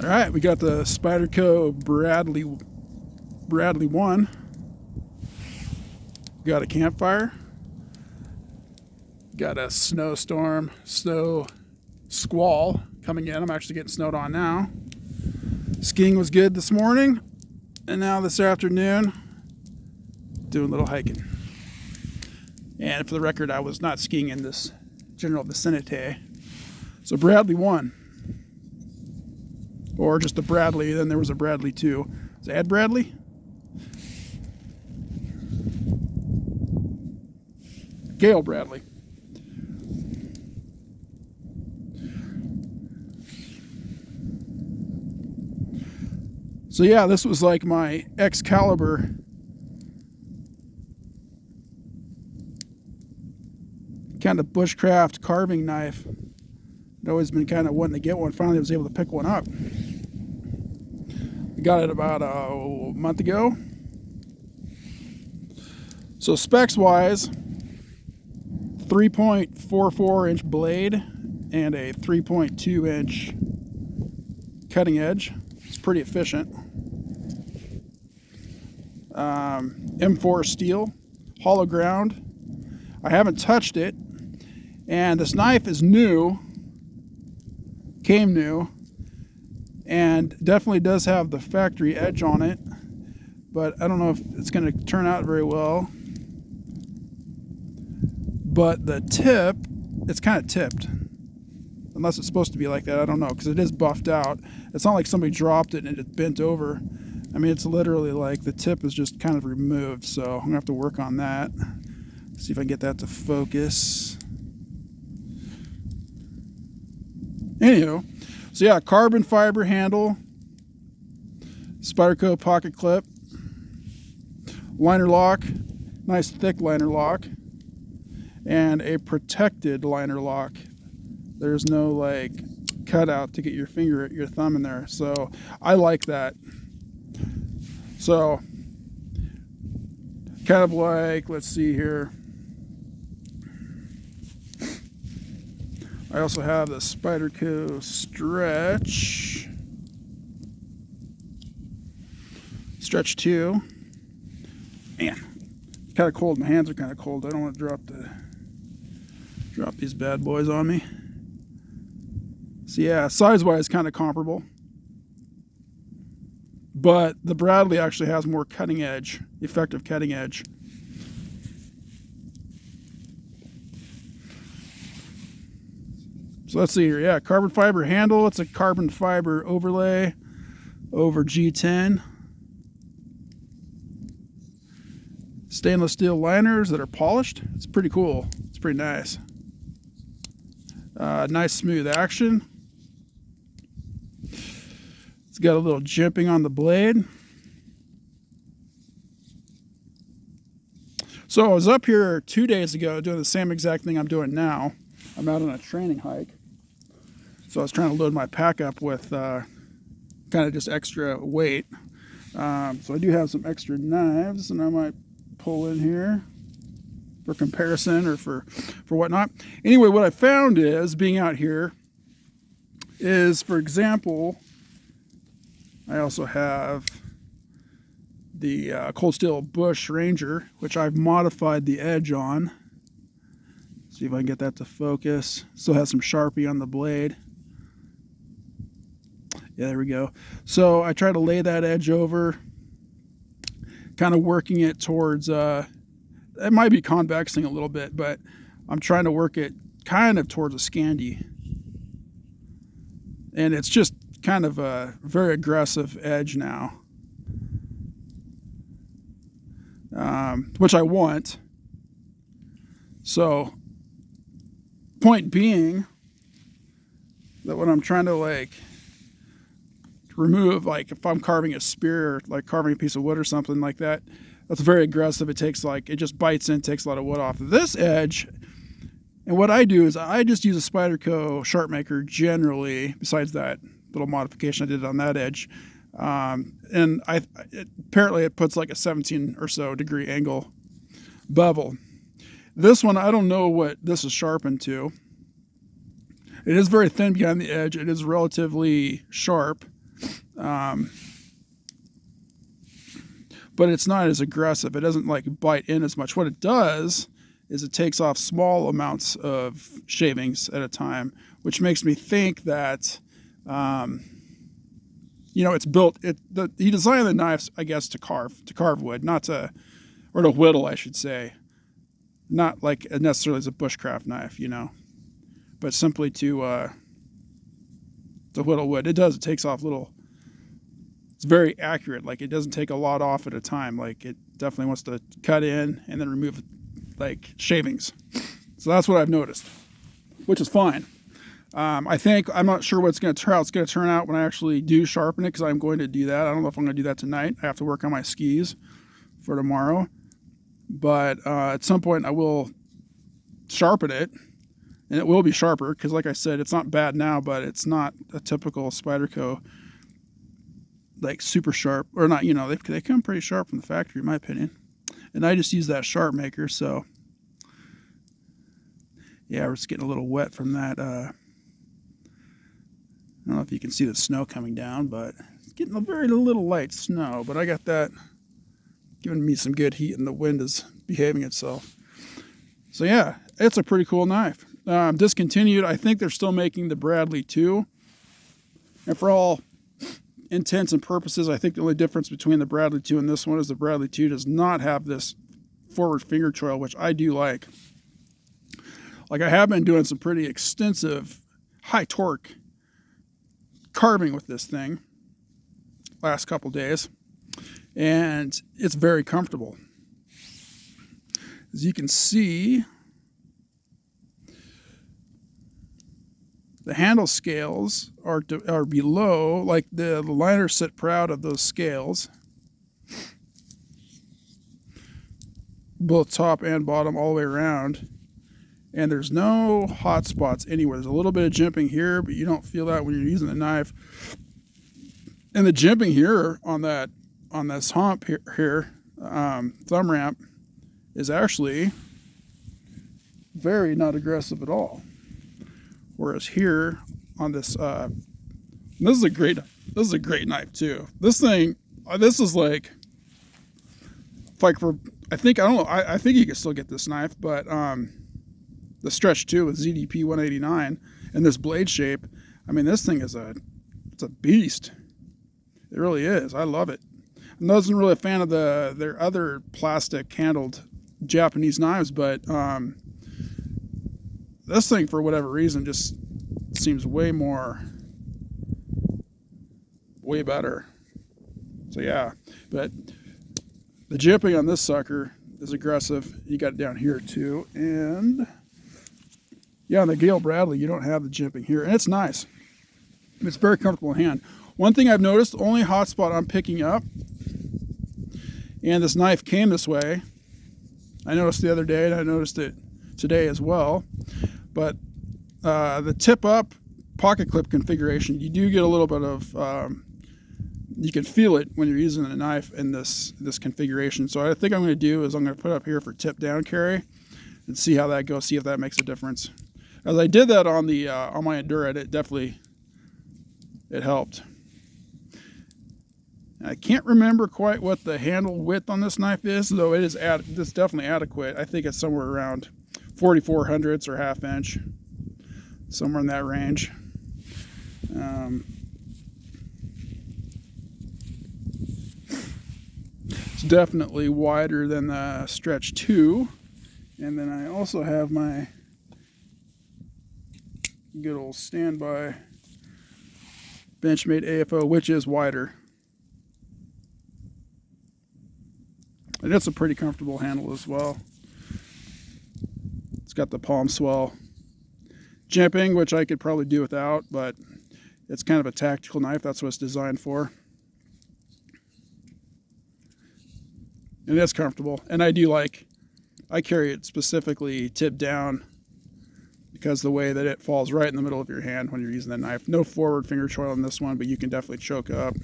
All right, we got the Spyderco Bradley 1. Got a campfire. Got a snowstorm, snow squall coming in. I'm actually getting snowed on now. Skiing was good this morning, and now this afternoon, doing a little hiking. And for the record, I was not skiing in this general vicinity. So Bradley 1. Or just the Bradley, then there was a Bradley 2. Is it Ed Bradley? Gayle Bradley. So yeah, this was like my Excalibur kind of bushcraft carving knife. I'd always been kind of wanting to get one. Finally, I was able to pick one up. I got it about a month ago. So specs wise, 3.44 inch blade and a 3.2 inch cutting edge. It's pretty efficient. M4 steel, hollow ground. I haven't touched it, and this knife is new, came new, and definitely does have the factory edge on it, but I don't know if it's going to turn out very well. But the tip, it's kind of tipped, unless it's supposed to be like that. I don't know, because it is buffed out. It's not like somebody dropped it and it bent over. I mean, it's literally like the tip is just kind of removed, so I'm gonna have to work on that. See if I can get that to focus. Anywho, so yeah, carbon fiber handle, Spyderco pocket clip, liner lock, nice thick liner lock, and a protected liner lock. There's no like cutout to get your thumb in there, so I like that. So kind of like, let's see here, I also have the Spyderco Stretch 2. Man, it's kind of cold. My hands are kind of cold. I don't want to drop these bad boys on me. So yeah, size-wise, kind of comparable. But the Bradley actually has more cutting edge, effective cutting edge. So let's see here. Yeah, carbon fiber handle. It's a carbon fiber overlay over G10. Stainless steel liners that are polished. It's pretty cool. It's pretty nice. Nice smooth action. It's got a little jimping on the blade. So I was up here 2 days ago doing the same exact thing I'm doing now. I'm out on a training hike. So I was trying to load my pack up with kind of just extra weight. So I do have some extra knives, and I might pull in here for comparison or for whatnot. Anyway, what I found is, being out here, is, for example, I also have the Cold Steel Bush Ranger, which I've modified the edge on. See if I can get that to focus. Still has some Sharpie on the blade. Yeah, there we go. So I try to lay that edge over, kind of working it towards, it might be convexing a little bit, but I'm trying to work it kind of towards a Scandi. And it's just kind of a very aggressive edge now, which I want. So point being that when I'm trying to like remove, like if I'm carving a spear or like carving a piece of wood or something like that, that's very aggressive. It takes like, it just bites in, takes a lot of wood off this edge. And what I do is I just use a Spyderco sharp maker generally, besides that little modification I did on that edge. And apparently it puts like a 17 or so degree angle bevel. This one, I don't know what this is sharpened to. It is very thin behind the edge. It is relatively sharp. But it's not as aggressive. It doesn't like bite in as much. What it does is it takes off small amounts of shavings at a time, which makes me think that, it's built. He designed the knives, I guess, to carve wood, not to, or to whittle, I should say, not like necessarily as a bushcraft knife, but simply to whittle wood. It does. It takes off little. It's very accurate. Like, it doesn't take a lot off at a time. Like, it definitely wants to cut in and then remove like shavings. So that's what I've noticed, which is fine. I'm not sure what it's going to turn out. It's going to turn out when I actually do sharpen it, because I'm going to do that. I don't know if I'm going to do that tonight. I have to work on my skis for tomorrow. But at some point I will sharpen it, and it will be sharper, because like I said, it's not bad now, but it's not a typical Spyderco like super sharp, or not, they come pretty sharp from the factory in my opinion. And I just use that sharp maker, so yeah, we're just getting a little wet from that. I don't know if you can see the snow coming down, but it's getting a very little light snow, but I got that giving me some good heat, and the wind is behaving itself. So yeah, it's a pretty cool knife. Discontinued. I think they're still making the Bradley 2. And for all intents and purposes, I think the only difference between the Bradley 2 and this one is the Bradley 2 does not have this forward finger choil, which I do like. Like, I have been doing some pretty extensive high torque carving with this thing last couple days, and it's very comfortable. As you can see, the handle scales are below, like the liners sit proud of those scales, both top and bottom, all the way around. And there's no hot spots anywhere. There's a little bit of jimping here, but you don't feel that when you're using the knife. And the jimping here on this hump here, thumb ramp, is actually very not aggressive at all. Whereas here on this, this is a great knife too. This thing, this is like for, I think you can still get this knife, but the Stretch 2 with ZDP 189 and this blade shape, I mean, this thing it's a beast. It really is. I love it. I wasn't really a fan of their other plastic handled Japanese knives, but this thing, for whatever reason, just seems way better. So yeah, but the jimping on this sucker is aggressive. You got it down here too, and yeah, on the Gayle Bradley, you don't have the jimping here, and it's nice. It's very comfortable in hand. One thing I've noticed, the only hot spot I'm picking up, and this knife came this way, I noticed the other day, and I noticed it today as well, but the tip up pocket clip configuration, you do get a little bit of, you can feel it when you're using the knife in this configuration. So I think I'm going to do is I'm going to put up here for tip down carry and see how that goes, see if that makes a difference. As I did that on the on my Endurette, it helped. I can't remember quite what the handle width on this knife is, though it's definitely adequate. I think it's somewhere around 4400ths or ½ inch, somewhere in that range. It's definitely wider than the Stretch 2. And then I also have my good old standby Benchmade AFO, which is wider. And it's a pretty comfortable handle as well. It's got the palm swell jimping, which I could probably do without, but it's kind of a tactical knife. That's what it's designed for. And it's comfortable. And I carry it specifically tip down because the way that it falls right in the middle of your hand when you're using the knife. No forward finger choil on this one, but you can definitely choke up.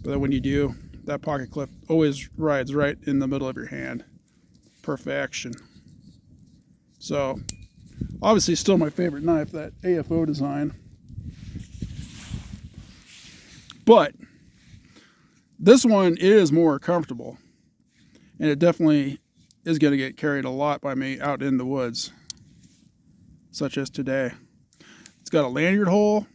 But then when you do, that pocket clip always rides right in the middle of your hand. Perfection. So, obviously still my favorite knife, that AFO design. But this one is more comfortable, and it definitely is going to get carried a lot by me out in the woods, such as today. It's got a lanyard hole.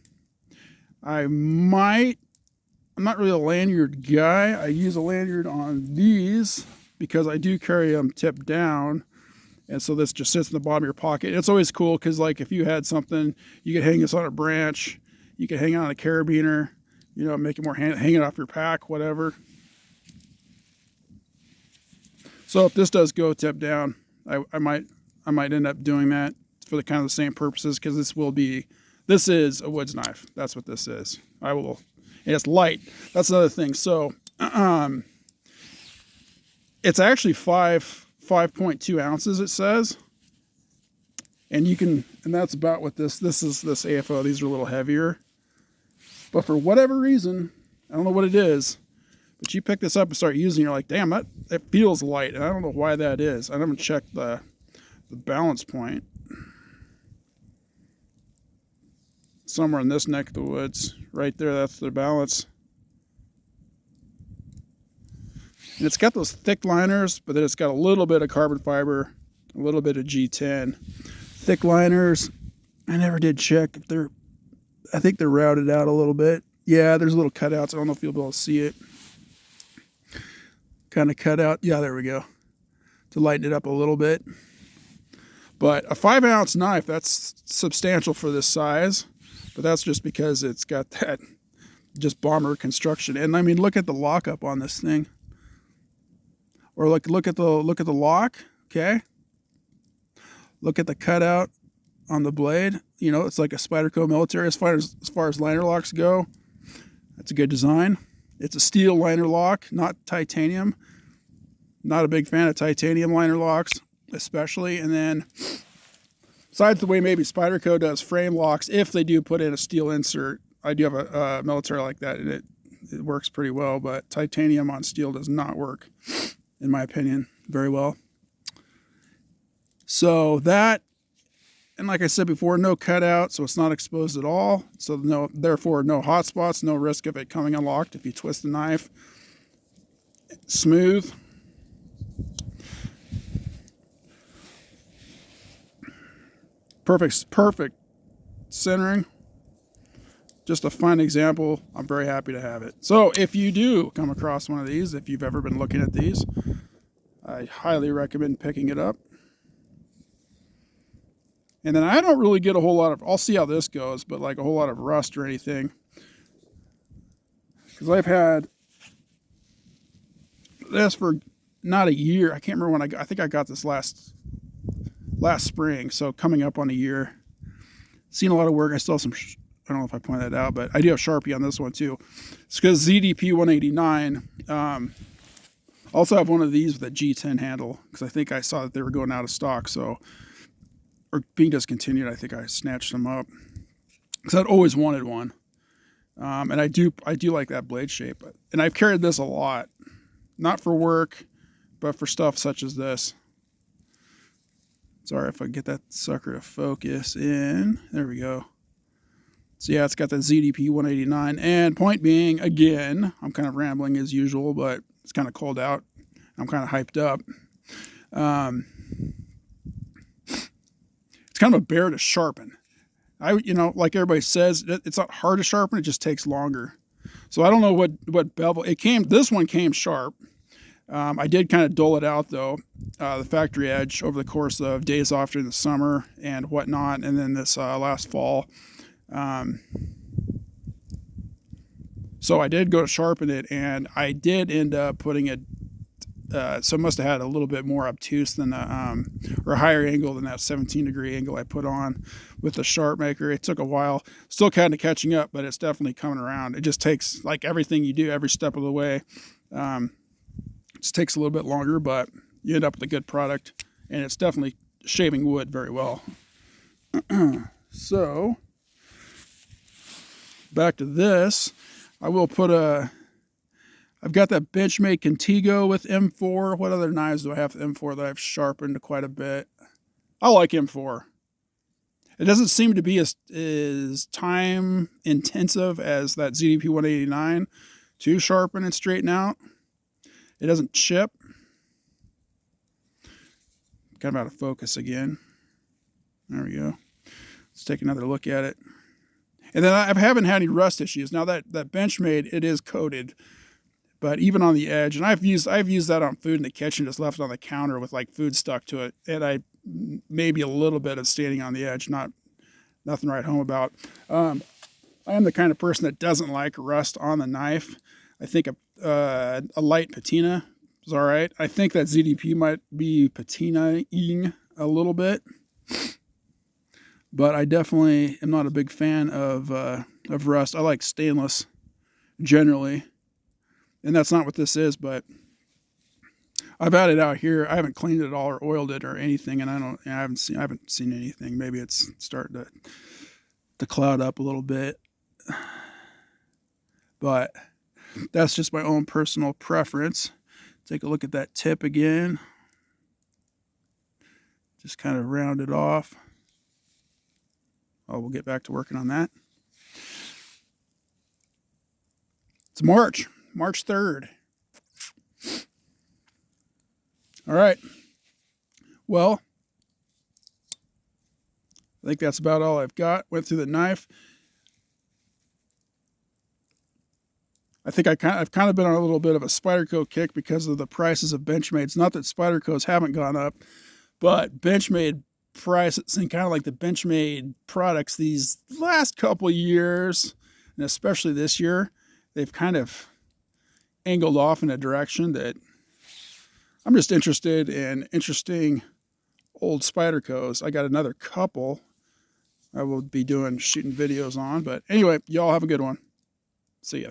I'm not really a lanyard guy. I use a lanyard on these because I do carry them tipped down. And so this just sits in the bottom of your pocket. It's always cool because, like, if you had something, you could hang this on a branch. You could hang it on a carabiner, you know, make it more hang it off your pack, whatever. So if this does go tip down, I might end up doing that for the kind of the same purposes, because this is a woods knife. That's what this is. And it's light. That's another thing. So it's actually 5.2 ounces, it says. And that's about what this is, this AFO. These are a little heavier. But for whatever reason, I don't know what it is, but you pick this up and start using it, you're like, damn, it feels light. And I don't know why that is. I haven't checked the balance point. Somewhere in this neck of the woods, right there, that's the balance. And it's got those thick liners, but then it's got a little bit of carbon fiber, a little bit of G10. Thick liners, I never did check if I think they're routed out a little bit. Yeah, there's little cutouts. I don't know if you'll be able to see it. Kind of cut out. Yeah, there we go. To lighten it up a little bit. But a 5-ounce knife, that's substantial for this size. But that's just because it's got that just bomber construction. And I mean, look at the lockup on this thing. Or look at the lock, okay? Look at the cutout on the blade. You know, it's like a Spyderco military as far as liner locks go. That's a good design. It's a steel liner lock, not titanium. Not a big fan of titanium liner locks, especially. And then, besides the way maybe Spyderco does frame locks, if they do put in a steel insert, I do have a military like that, and it works pretty well. But titanium on steel does not work, in my opinion, very well. So that, and like I said before, no cutout, so it's not exposed at all. So therefore no hot spots, no risk of it coming unlocked if you twist the knife. Smooth. Perfect centering. Just a fun example. I'm very happy to have it. So if you do come across one of these, if you've ever been looking at these, I highly recommend picking it up. And then I don't really get a whole lot of, I'll see how this goes, but like a whole lot of rust or anything. Because I've had this for not a year. I can't remember when I think I got this last spring. So coming up on a year. Seen a lot of work. I still have some, I don't know if I pointed that out, but I do have Sharpie on this one too. It's because ZDP 189. Also have one of these with a G10 handle, because I think I saw that they were going out of stock. So, or being discontinued, I think I snatched them up because I'd always wanted one. And I do like that blade shape. And I've carried this a lot, not for work, but for stuff such as this. Sorry if I get that sucker to focus in. There we go. So yeah, it's got the ZDP 189. And point being, again, I'm kind of rambling as usual, but it's kind of cold out. I'm kind of hyped up. It's kind of a bear to sharpen. Like everybody says, it's not hard to sharpen. It just takes longer. So I don't know what bevel this one came sharp. I did kind of dull it out though, the factory edge over the course of days off during the summer and whatnot. And then this last fall. So I did go to sharpen it, and I did end up putting it, so it must have had a little bit more obtuse than or a higher angle than that 17-degree angle I put on with the sharp maker. It took a while, still kind of catching up, but it's definitely coming around. It just takes, like everything you do, every step of the way, it just takes a little bit longer, but you end up with a good product, and it's definitely shaving wood very well. So, back to this. I will put I've got that Benchmade Contigo with M4. What other knives do I have with M4 that I've sharpened quite a bit? I like M4. It doesn't seem to be as time intensive as that ZDP 189 to sharpen and straighten out. It doesn't chip. Kind of out of focus again. There we go. Let's take another look at it. And then I haven't had any rust issues. Now that Benchmade, it is coated, but even on the edge, and I've used that on food in the kitchen, just left it on the counter with like food stuck to it, and maybe a little bit of standing on the edge, nothing to write home about. I am the kind of person that doesn't like rust on the knife. I think a light patina is all right. I think that ZDP might be patinaing a little bit. But I definitely am not a big fan of rust. I like stainless generally, and that's not what this is. But I've had it out here. I haven't cleaned it at all or oiled it or anything, and I haven't seen anything. Maybe it's starting to cloud up a little bit, but that's just my own personal preference. Take a look at that tip again. Just kind of round it off. Oh, we'll get back to working on that. It's March 3rd. All right. Well, I think that's about all I've got. Went through the knife. I think I've kind of been on a little bit of a Spyderco kick because of the prices of Benchmades. Not that Spyderco's haven't gone up, but Benchmade prices and kind of like the Benchmade products these last couple of years, and especially this year, they've kind of angled off in a direction that I'm just interested in interesting old Spydercos. I got another couple I will be shooting videos on, but anyway, y'all have a good one. See ya.